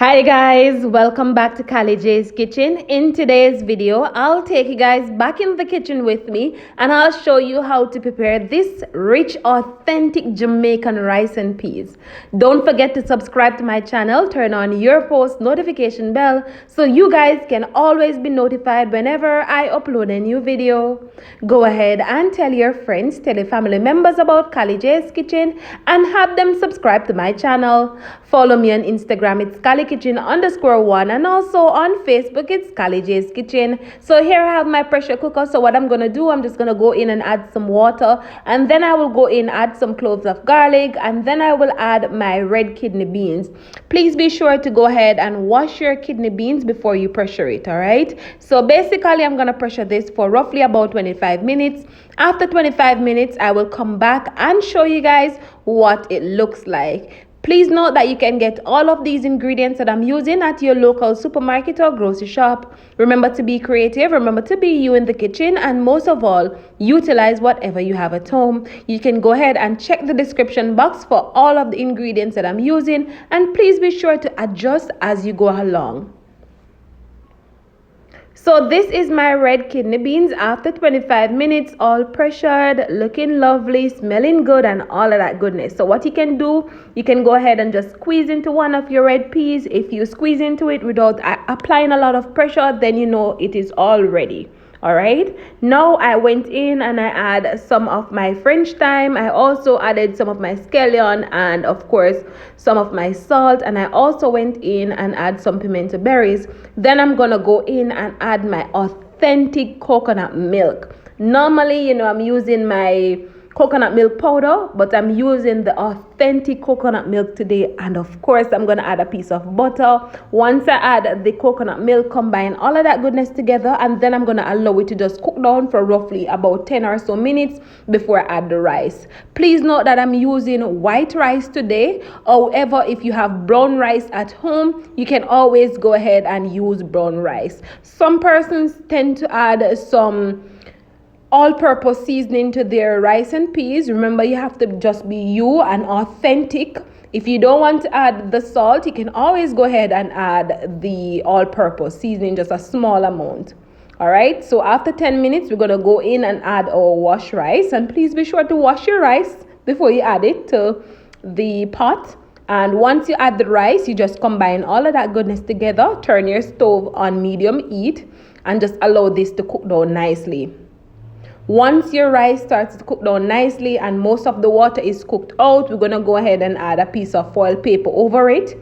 Hi guys, welcome back to Kali J's Kitchen. In today's video, I'll take you guys back in the kitchen with me and I'll show you how to prepare this rich, authentic Jamaican rice and peas. Don't forget to subscribe to my channel, turn on your post notification bell so you guys can always be notified whenever I upload a new video. Go ahead and tell your friends, tell your family members about Kali J's Kitchen and have them subscribe to my channel. Follow me on Instagram, it's Kali Kitchen _1, and also on Facebook it's Kali J's Kitchen. So here I have my pressure cooker. So what I'm gonna do, I'm just gonna go in and add some water, and then I will go in, add some cloves of garlic, and then I will add my red kidney beans. Please be sure to go ahead and wash your kidney beans before you pressure it. All right, so basically I'm gonna pressure this for roughly about 25 minutes. After 25 minutes I will come back and show you guys what it looks like. Please note that you can get all of these ingredients that I'm using at your local supermarket or grocery shop. Remember to be creative, remember to be you in the kitchen, and most of all, utilize whatever you have at home. You can go ahead and check the description box for all of the ingredients that I'm using, and please be sure to adjust as you go along. So this is my red kidney beans after 25 minutes, all pressured, looking lovely, smelling good, and all of that goodness. So what you can do, you can go ahead and just squeeze into one of your red peas. If you squeeze into it without applying a lot of pressure, then you know it is all ready. All right, now I went in and I add some of my French thyme. I also added some of my scallion and of course some of my salt, and I also went in and add some pimento berries. Then I'm gonna go in and add my authentic coconut milk. Normally, I'm using my coconut milk powder, but I'm using the authentic coconut milk today, and of course I'm gonna add a piece of butter. Once I add the coconut milk, combine all of that goodness together, and then I'm gonna allow it to just cook down for roughly about 10 or so minutes before I add the rice. Please note that I'm using white rice today. However, if you have brown rice at home, you can always go ahead and use brown rice. Some persons tend to add some all-purpose seasoning to their rice and peas. Remember, you have to just be you and authentic. If you don't want to add the salt, you can always go ahead and add the all-purpose seasoning, just a small amount. All right, so after 10 minutes we're going to go in and add our washed rice, and please be sure to wash your rice before you add it to the pot. And once you add the rice, you just combine all of that goodness together, turn your stove on medium heat, and just allow this to cook down nicely. Once your rice starts to cook down nicely and most of the water is cooked out, we're going to go ahead and add a piece of foil paper over it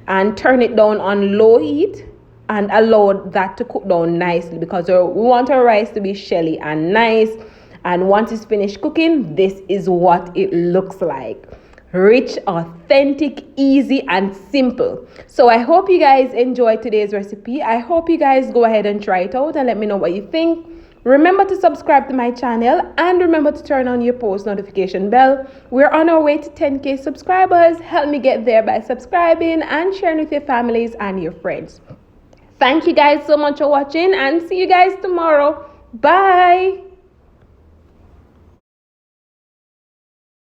and turn it down on low heat and allow that to cook down nicely, because we want our rice to be shelly and nice. And once it's finished cooking, this is what it looks like. Rich, authentic, easy, and simple. So I hope you guys enjoyed today's recipe. I hope you guys go ahead and try it out and let me know what you think. Remember to subscribe to my channel and remember to turn on your post notification bell. We're on our way to 10K subscribers. Help me get there by subscribing and sharing with your families and your friends. Thank you guys so much for watching, and see you guys tomorrow. Bye.